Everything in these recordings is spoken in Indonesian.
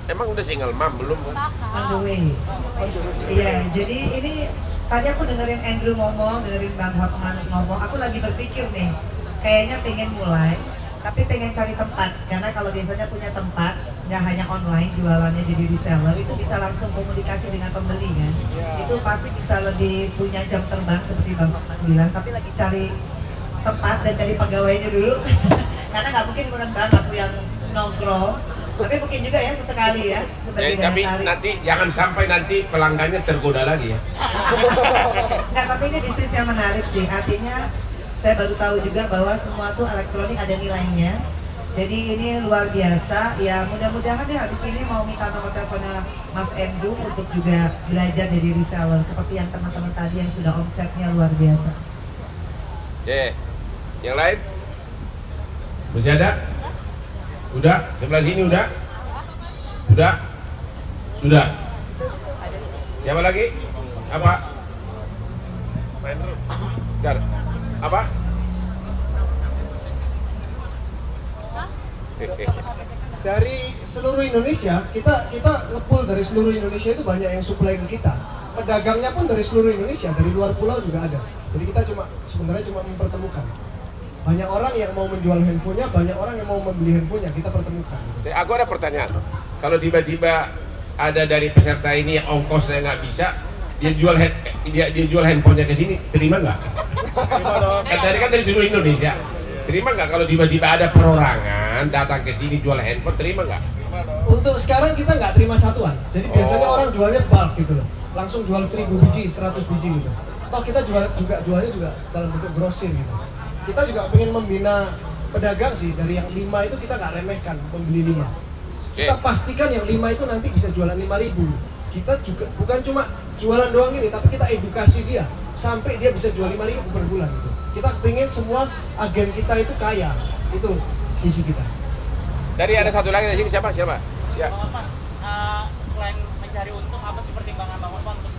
emang udah single mom belum kan? On the way. Iya, jadi ini tadi aku dengerin Andrew ngomong, dengerin Bang Hotman ngomong, aku lagi berpikir nih, kayaknya pengen mulai, tapi pengen cari tempat, karena kalau biasanya punya tempat, nggak hanya online jualannya jadi reseller, itu bisa langsung komunikasi dengan pembeli kan, itu pasti bisa lebih punya jam terbang seperti Bang Hotman bilang, tapi lagi cari tempat dan cari pegawainya dulu, karena nggak mungkin kurang banget aku yang nongkrong, tapi mungkin juga ya sesekali ya, sebagai daya Tapi tarik. nanti jangan sampai nanti pelanggannya tergoda lagi ya. Nggak, tapi ini bisnis yang menarik sih. Artinya saya baru tahu juga bahwa semua tuh elektronik ada nilainya. Jadi ini luar biasa. Ya mudah-mudahan deh habis ini mau minta nomor teleponnya Mas Andrew untuk juga belajar jadi reseller seperti yang teman-teman tadi yang sudah omsetnya luar biasa. Oke, yang lain? Masih ada? Udah? Sebelah sini udah? Udah? Sudah? Siapa lagi? Apa? Bentar. Apa? Dari seluruh Indonesia, kita nge-pull dari seluruh Indonesia itu banyak yang supply ke kita. Pedagangnya pun dari seluruh Indonesia, dari luar pulau juga ada. Jadi kita sebenarnya cuma mempertemukan. Banyak orang yang mau menjual handphonenya, banyak orang yang mau membeli handphonenya, kita pertemukan. Aku ada pertanyaan. Kalau tiba-tiba ada dari peserta ini yang ongkosnya nggak bisa, dia jual handphonenya ke sini, terima nggak? Kan tadi kan dari seluruh Indonesia. Terima nggak kalau tiba-tiba ada perorangan datang ke sini jual handphone, terima nggak? Untuk sekarang kita nggak terima satuan. Jadi biasanya orang jualnya bulk gitu loh. Langsung jual 1000 biji, 100 biji gitu. Toh kita jualnya juga dalam bentuk grosir gitu. Kita juga pengen membina pedagang sih, dari yang 5 itu kita nggak remehkan pembeli 5. Kita pastikan yang 5 itu nanti bisa jualan 5.000. Kita juga bukan cuma jualan doang gini, tapi kita edukasi dia sampai dia bisa jual 5.000 per bulan gitu. Kita pengen semua agen kita itu kaya, itu visi kita. Tadi ada satu lagi di sini, siapa? Ya. Bang Hotman, selain mencari untung, apa sih pertimbangan Bang Hotman untuk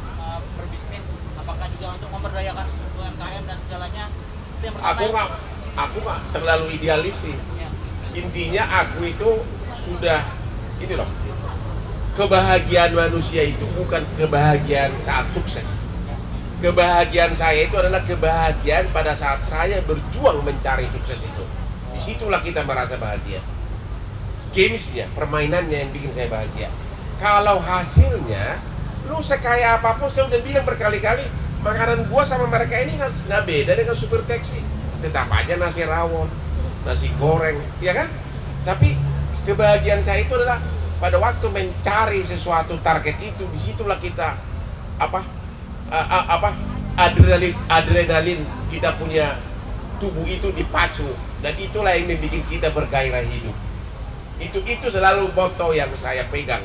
berbisnis? Apakah juga untuk memberdayakan UMKM dan segalanya? Itu yang pertama. Aku nggak terlalu idealis sih. Ya. Intinya aku itu sudah ini loh. Kebahagiaan manusia itu bukan kebahagiaan saat sukses. Kebahagiaan saya itu adalah kebahagiaan pada saat saya berjuang mencari sukses itu. Disitulah kita merasa bahagia. Gamesnya, permainannya yang bikin saya bahagia. Kalau hasilnya, lu sekaya apapun, saya udah bilang berkali-kali, makanan gua sama mereka ini nggak beda dengan super taxi. Tetap aja nasi rawon, nasi goreng, ya kan? Tapi kebahagiaan saya itu adalah pada waktu mencari sesuatu target itu, disitulah kita adrenalin kita punya tubuh itu dipacu, dan itulah yang membuat kita bergairah hidup. Itu selalu moto yang saya pegang,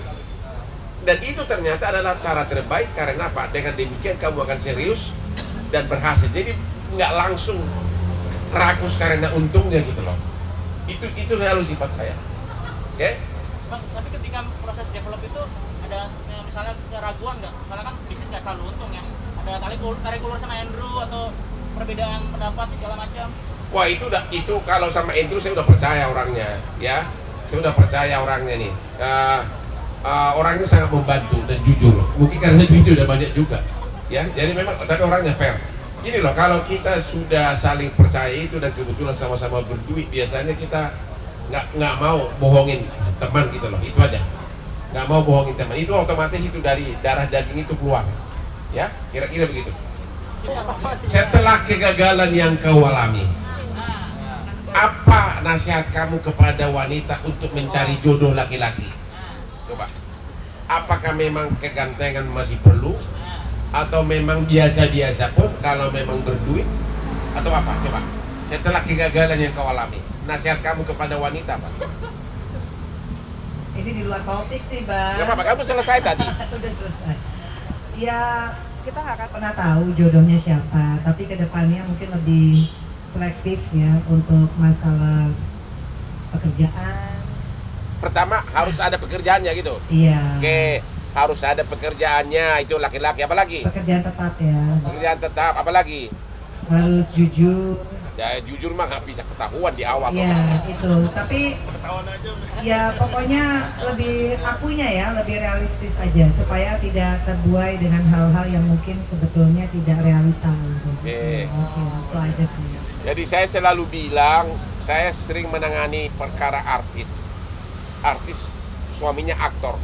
dan itu ternyata adalah cara terbaik. Karena apa? Dengan demikian kamu akan serius dan berhasil. Jadi nggak langsung rakus karena untungnya gitu loh. Itu selalu sifat saya. Oke? Bang, tapi ketika proses develop itu ada misalnya keraguan nggak? Misalnya kan bisnis nggak selalu untung ya. Ada tarik ulur sama Andrew atau perbedaan pendapat segala macam. Wah, itu kalau sama Andrew saya udah percaya orangnya, ya. Saya udah percaya orangnya nih. Orangnya sangat membantu dan jujur. Mungkin karena duitnya udah banyak juga, ya. Jadi memang, tapi orangnya fair. Gini loh, kalau kita sudah saling percaya itu dan kebetulan sama-sama berduit, biasanya kita nggak mau bohongin teman gitu loh. Itu aja. Nggak mau bohongin teman. Itu otomatis itu dari darah daging itu keluar, ya. Kira-kira begitu. Setelah kegagalan yang kau alami, apa nasihat kamu kepada wanita untuk mencari jodoh laki-laki? Coba. Apakah memang kegantengan masih perlu? Atau memang biasa-biasa pun kalau memang berduit? Atau apa? Coba. Setelah kegagalan yang kau alami, nasihat kamu kepada wanita apa? Ini di luar topik sih, Bang. Gak apa-apa, kamu selesai tadi. Udah selesai. Ya, kita nggak akan pernah tahu jodohnya siapa, tapi kedepannya mungkin lebih selektif ya untuk masalah pekerjaan. Pertama harus ada pekerjaannya gitu. Iya. Oke, harus ada pekerjaannya, itu laki-laki. Apa lagi? Pekerjaan tetap ya. Pekerjaan tetap, apa lagi? Harus jujur. Ya jujur mah nggak bisa ketahuan di awal. Ya itu, tapi ya pokoknya lebih akunya ya, lebih realistis aja supaya tidak terbuai dengan hal-hal yang mungkin sebetulnya tidak realita gitu. Oke. Oke, itu aja sih. Jadi saya selalu bilang, saya sering menangani perkara artis. Artis suaminya aktor.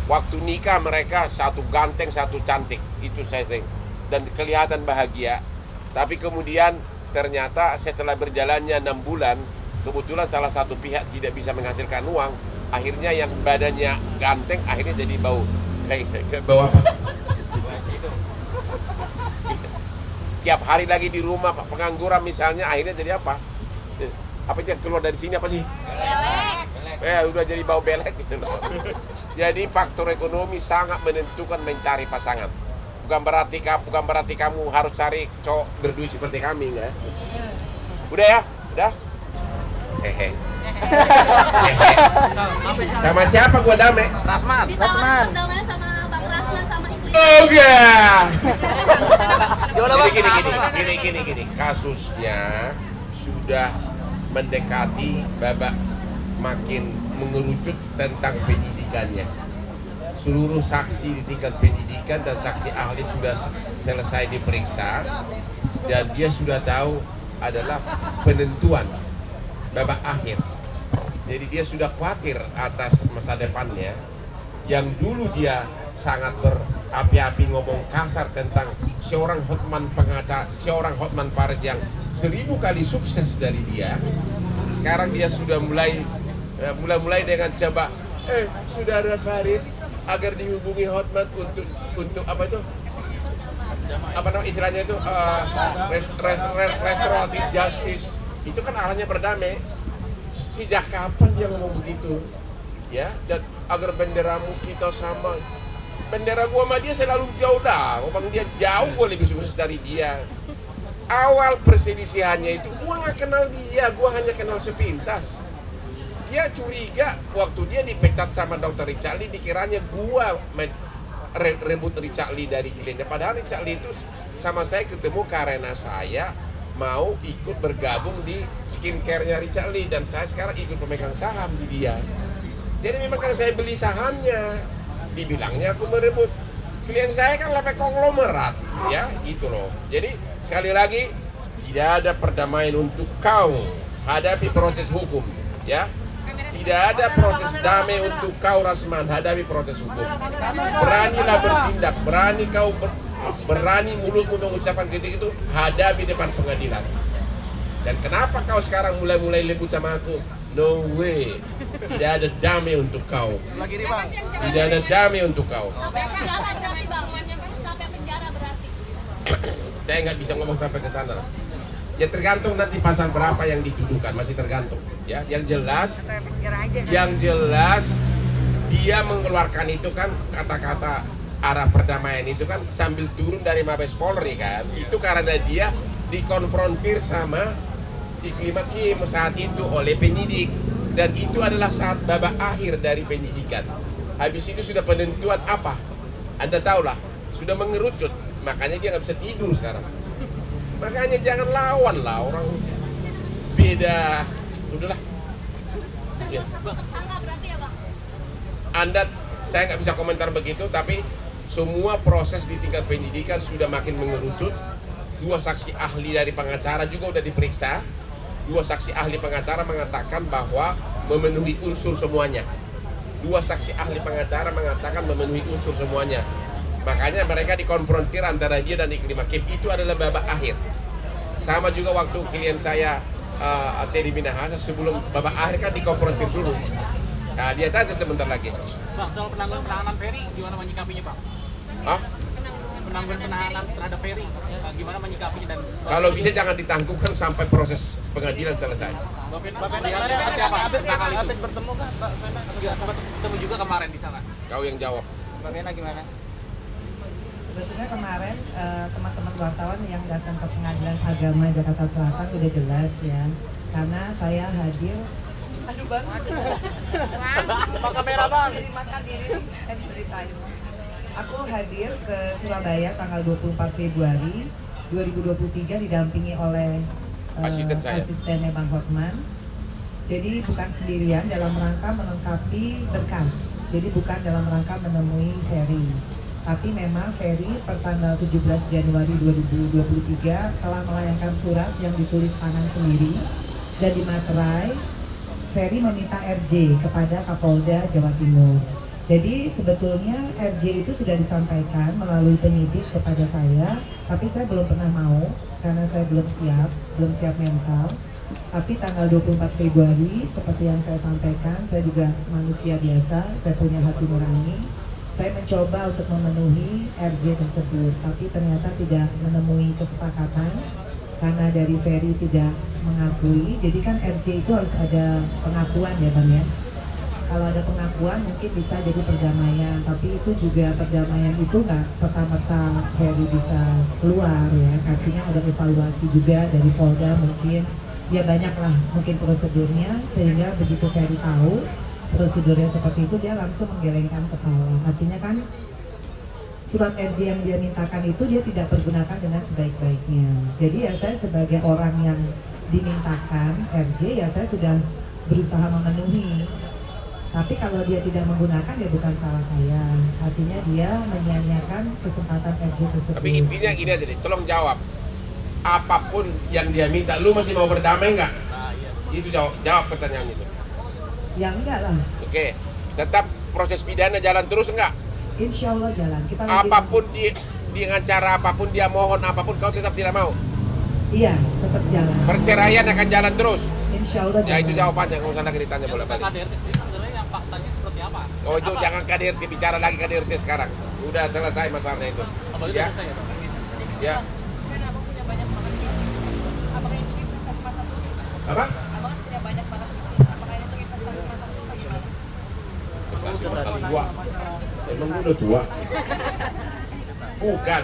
Waktu nikah mereka satu ganteng, satu cantik. Itu saya sering. Dan kelihatan bahagia. Tapi kemudian ternyata setelah berjalannya 6 bulan, kebetulan salah satu pihak tidak bisa menghasilkan uang. Akhirnya yang badannya ganteng akhirnya jadi bau. Kayak bau apa? Tiap hari lagi di rumah pengangguran misalnya, akhirnya jadi apa? Apa yang keluar dari sini apa sih? Belek. Udah jadi bau belek gitu loh. Jadi faktor ekonomi sangat menentukan mencari pasangan. Bukan berarti kamu harus cari cowok berduit seperti kami, enggak? Udah ya? Udah? Hehe. Sama siapa gua damai? Rasman. Ditawarin damai sama Bang Rasman sama Iklim. Oke. Gimana, Jadi Bang? gini. Kasusnya sudah mendekati babak makin mengerucut tentang penyidikannya. Seluruh saksi di tingkat penyidikan dan saksi ahli sudah selesai diperiksa dan dia sudah tahu adalah penentuan babak akhir. Jadi dia sudah khawatir atas masa depannya. Yang dulu dia sangat berapi-api ngomong kasar tentang seorang Hotman pengacara, seorang Hotman Paris yang 1000 kali sukses dari dia. Sekarang dia sudah mulai dengan coba, saudara Farid agar dihubungi Hotman untuk apa itu? Apa namanya istilahnya itu restoratif justice. Itu kan arahnya berdamai. Sejak kapan dia ngomong begitu? Ya, dan agar benderamu kita sama. Bendera gua sama dia selalu jauh dah. Ngomong dia jauh, gua lebih sukses dari dia. Awal perselisihannya itu gua nggak kenal dia, gua hanya kenal sepintas. Dia curiga waktu dia dipecat sama Dr. Richard Lee, dikiranya gua rebut Richard Lee dari kliennya. Padahal Richard Lee itu sama saya ketemu karena saya mau ikut bergabung di skincare-nya Richard Lee dan saya sekarang ikut pemegang saham di dia. Jadi memang karena saya beli sahamnya, dibilangnya aku merebut. Klien saya kan lepek konglomerat, ya gitu loh. Jadi sekali lagi tidak ada perdamaian untuk kau hadapi proses hukum, ya. Tidak ada proses damai untuk kau Rasman hadapi proses hukum. Beranilah bertindak, berani mulutmu mengucapkan kritik itu hadapi depan pengadilan. Dan kenapa kau sekarang mulai lembut sama aku? No way. Tidak ada damai untuk kau. Tidak ada damai untuk kau. Sampai penjara berarti Bang. Sampai penjara berarti. Saya nggak bisa ngomong sampai ke sana. Ya tergantung nanti pasal berapa yang dituduhkan, masih tergantung. Ya, yang jelas dia mengeluarkan itu kan kata-kata arah perdamaian itu kan sambil turun dari Mabes Polri kan. Itu karena dia dikonfrontir sama Iklim Hakim saat itu oleh penyidik dan itu adalah saat babak akhir dari penyidikan. Habis itu sudah penentuan apa? Anda tahulah, sudah mengerucut. Makanya dia nggak bisa tidur sekarang. Makanya jangan lawan lah orang beda. Udahlah. Ya. Tersangka berarti ya Bang? Saya nggak bisa komentar begitu, tapi semua proses di tingkat penyidikan sudah makin mengerucut. 2 saksi ahli dari pengacara juga udah diperiksa. 2 saksi ahli pengacara mengatakan bahwa memenuhi unsur semuanya. 2 saksi ahli pengacara mengatakan memenuhi unsur semuanya. Makanya mereka dikonfrontir antara dia dan Iklim Hakim. Itu adalah babak akhir. Sama juga waktu klien saya Teddy Minahasa sebelum babak akhir kan dikonfrontir dulu. Nah, dia aja sebentar lagi. Bang, soal penahanan Ferry gimana menyikapinya, Bang? Hah? Penahanan terhadap Ferry gimana menyikapinya dan Kalau bisa jangan ditangguhkan sampai proses pengadilan selesai. Bapak dialnya seperti apa? Habis bertemu kan Pak Vena? Sempat bertemu juga kemarin di sana. Kau yang jawab. Mbak Vena gimana? Sebetulnya kemarin teman-teman wartawan yang datang ke Pengadilan Agama Jakarta Selatan udah jelas ya, karena saya hadir. Aduh bang, Pak kamera Bang. jadi makan ini kan ceritain. Aku hadir ke Surabaya tanggal 24 Februari 2023 didampingi oleh asistennya Bang Hotman. Jadi bukan sendirian dalam rangka melengkapi berkas. Jadi bukan dalam rangka menemui Ferry. Tapi memang Ferry per tanggal 17 Januari 2023 telah melayangkan surat yang ditulis tangan sendiri dan di materai Ferry meminta RJ kepada Kapolda Jawa Timur. Jadi sebetulnya RJ itu sudah disampaikan melalui penyidik kepada saya, tapi saya belum pernah mau karena saya belum siap mental. Tapi tanggal 24 Februari seperti yang saya sampaikan, saya juga manusia biasa, saya punya hati nurani. Saya mencoba untuk memenuhi RJ tersebut, tapi ternyata tidak menemui kesepakatan karena dari Ferry tidak mengakui. Jadi kan RJ itu harus ada pengakuan ya Bang ya. Kalau ada pengakuan mungkin bisa jadi perdamaian, tapi itu juga perdamaian itu nggak serta-merta Ferry bisa keluar ya. Artinya ada evaluasi juga dari Polda mungkin, ya banyak lah mungkin prosedurnya, sehingga begitu Ferry tahu prosedurnya seperti itu dia langsung menggelengkan kepala. Artinya kan surat RJ yang dia mintakan itu dia tidak pergunakan dengan sebaik-baiknya. Jadi ya saya sebagai orang yang dimintakan RJ ya saya sudah berusaha memenuhi. Tapi kalau dia tidak menggunakan ya bukan salah saya. Artinya dia menyia-nyiakan kesempatan RJ tersebut. Tapi intinya gini aja deh, tolong jawab. Apapun yang dia minta, lu masih mau berdamai nggak? Itu jawab pertanyaan itu. Ya enggak lah. Oke, tetap proses pidana jalan terus enggak? Insya Allah jalan. Kita lagi Apapun dengan cara apapun dia mohon apapun, kau tetap tidak mau. iya, tetap jalan. Perceraian akan jalan terus. Insya Allah Ya jalan. itu jawabannya, nggak usah lagi ditanya bolak-balik. KDRT sendiri sebenarnya yang faktanya seperti apa? Oh itu Apa? jangan KDRT, bicara lagi KDRT sekarang. Udah selesai masalahnya itu. Baru Ya, selesai ya? ya. Kan abang punya banyak banget gitu. Apakah itu investasi masa tua? Apa? Abang kan punya banyak banget gitu. Apakah itu investasi masa tua atau gimana? Prestasi masa tua. Emang lu udah tua? Bukan.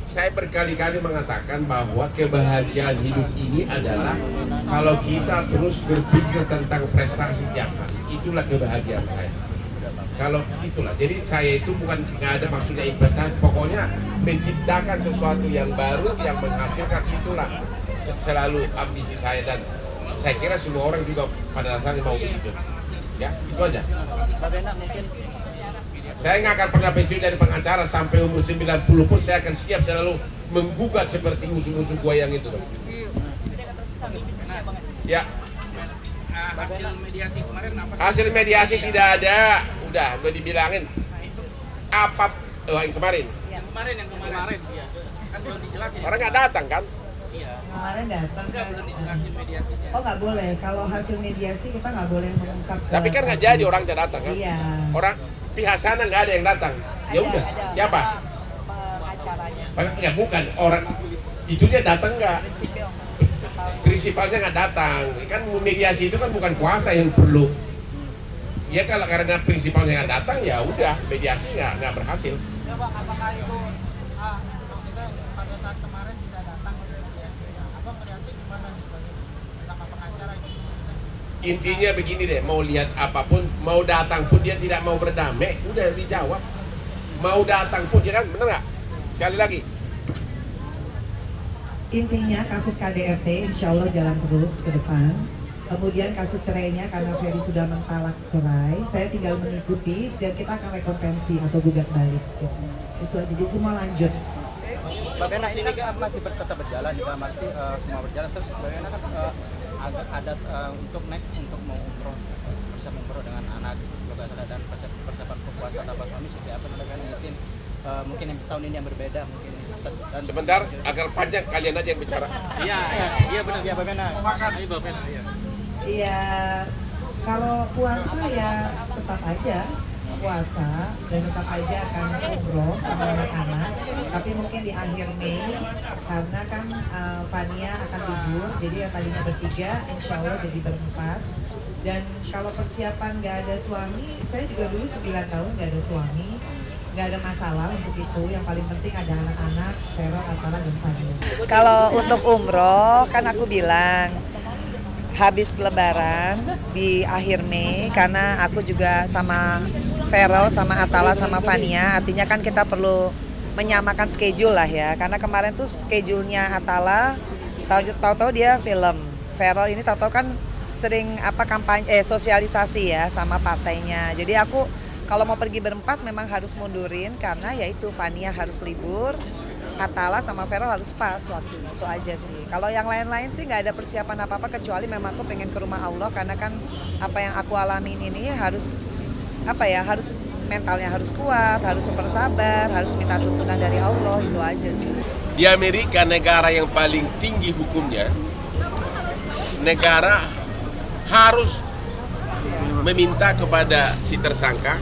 Saya berkali-kali mengatakan bahwa kebahagiaan hidup ini adalah kalau kita terus berpikir tentang prestasi tiap hari. Itulah kebahagiaan saya. Kalau itulah, jadi saya itu bukan nggak ada maksudnya investasi, pokoknya menciptakan sesuatu yang baru yang menghasilkan, itulah selalu ambisi saya dan saya kira semua orang juga pada dasarnya mau begitu. Ya, itu aja. Mbak Bena mungkin Saya nggak akan pernah pensiun dari pengacara sampai umur 90 pun saya akan siap selalu menggugat seperti musuh-musuh gua yang itu. Ya. Hasil mediasi kemarin apa? Hasil mediasi tidak ada, udah dibilangin. Apa yang kemarin? Yang kemarin. iya. Kan belum dijelasin. Orang nggak datang kan? Iya. Kemarin datang Enggak kan. belum dijelasin mediasinya. Oh nggak boleh, kalau hasil mediasi kita nggak boleh mengungkap. Tapi kan nggak jadi orang tidak datang kan? Iya. Orang pihak sana nggak ada yang datang. Ya udah, siapa? Pengacaranya. Ya bukan orang itunya datang nggak? Prinsipalnya nggak datang. Kan mediasi itu kan bukan kuasa yang perlu. Ya kalau karena prinsipalnya nggak datang ya udah mediasi nggak berhasil. Ya Pak, apakah itu maksudnya pada saat kemarin tidak datang untuk mediasinya? Abang melihatnya gimana nih sebagai sesama pengacara itu? Intinya begini deh, mau lihat apapun, mau datang pun dia tidak mau berdamai, udah dijawab. Mau datang pun dia kan, bener nggak? Sekali lagi, Intinya kasus KDRT insya Allah jalan terus ke depan. Kemudian kasus cerainya karena Ferry sudah mentalak cerai, saya tinggal mengikuti dan kita akan rekompensi atau gugat balik. Gitu. Itu aja, jadi semua lanjut. Mbak Bena ini kan masih tetap berjalan, juga masih semua berjalan terus. Mbak Bena kan agak ada untuk next untuk mau umroh, bisa umroh dengan anak keluarga dan persiapan puasa tanpa suami seperti apa? Mbak Bena mungkin yang tahun ini yang berbeda mungkin. Dan sebentar, agar panjang kalian aja yang bicara. Iya benar. ya Mbak Bena. Ini Mbak Bena, iya. Iya, kalau puasa ya tetap aja puasa dan tetap aja akan umroh sama anak-anak. Tapi mungkin di akhir Mei karena kan Fania akan libur, jadi yang tadinya bertiga, insya Allah jadi berempat. Dan kalau persiapan nggak ada suami, saya juga dulu 9 tahun nggak ada suami, nggak ada masalah untuk itu. Yang paling penting ada anak-anak, Vero, Atala, dan Fania. Kalau untuk umroh kan aku bilang habis lebaran di akhir Mei karena aku juga sama Vero, sama Atala, sama Fania, artinya kan kita perlu menyamakan schedule lah ya, karena kemarin tuh schedule-nya Atala Tahu-tahu dia film. Feral ini tahu-tahu kan sering kampanye sosialisasi ya sama partainya. Jadi aku kalau mau pergi berempat memang harus mundurin karena yaitu Fania harus libur, Atala sama Feral harus pas waktunya, itu aja sih. Kalau yang lain-lain sih nggak ada persiapan apa-apa kecuali memang aku pengen ke rumah Allah karena kan apa yang aku alamin ini harus harus mentalnya harus kuat, harus super sabar, harus minta tuntunan dari Allah, itu aja sih. Di Amerika, negara yang paling tinggi hukumnya, negara harus meminta kepada si tersangka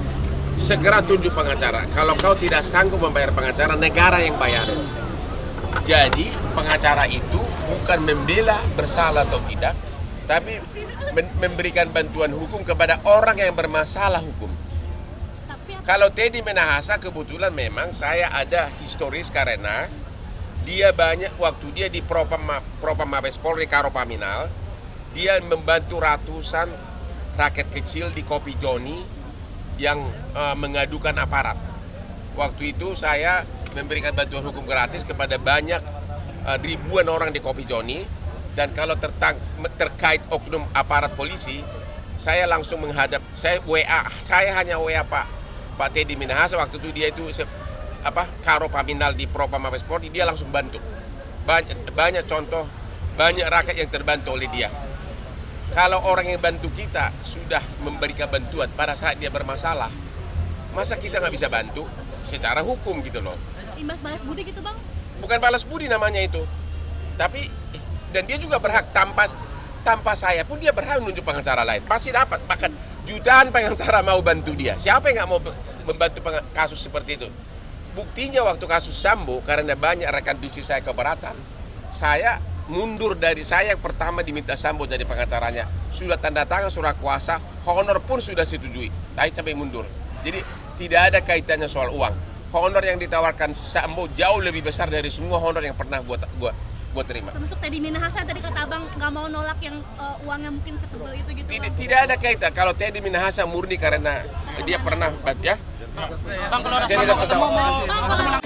segera tunjuk pengacara. Kalau kau tidak sanggup membayar pengacara, negara yang bayar. Jadi pengacara itu bukan membela bersalah atau tidak, tapi memberikan bantuan hukum kepada orang yang bermasalah hukum. Kalau Teddy Minahasa kebetulan memang saya ada historis karena dia banyak waktu dia di Propam Mabes Polri Karopaminal, dia membantu ratusan rakyat kecil di Kopi Joni yang mengadukan aparat. Waktu itu saya memberikan bantuan hukum gratis kepada banyak ribuan orang di Kopi Joni, dan kalau terkait oknum aparat polisi, saya langsung menghadap, saya hanya WA Pak Teddy Minahasa waktu itu, dia itu Karopaminal di Propam Mabes Polri, dia langsung bantu. Banyak contoh, banyak rakyat yang terbantu oleh dia. Kalau orang yang bantu kita sudah memberikan bantuan pada saat dia bermasalah, masa kita nggak bisa bantu secara hukum gitu loh. Imbas balas budi gitu bang? Bukan balas budi namanya itu. Tapi, dan dia juga berhak tanpa saya pun dia berhak menunjuk pengacara lain. Pasti dapat, bahkan jutaan pengacara mau bantu dia. Siapa yang nggak mau membantu kasus seperti itu? Buktinya waktu kasus Sambo, karena banyak rekan bisnis saya keberatan, saya mundur dari saya yang pertama diminta Sambo jadi pengacaranya. Sudah tanda tangan surat kuasa, honor pun sudah setujui. Tapi sampai mundur. Jadi tidak ada kaitannya soal uang. Honor yang ditawarkan Sambo jauh lebih besar dari semua honor yang pernah gua terima. Termasuk Teddy Minahasa tadi kata abang nggak mau nolak yang uangnya mungkin setebal itu gitu. Tidak ada kaitan. Kalau Teddy Minahasa murni karena dia pernah ya. Bang, kalau ada Saya bisa mau pesan.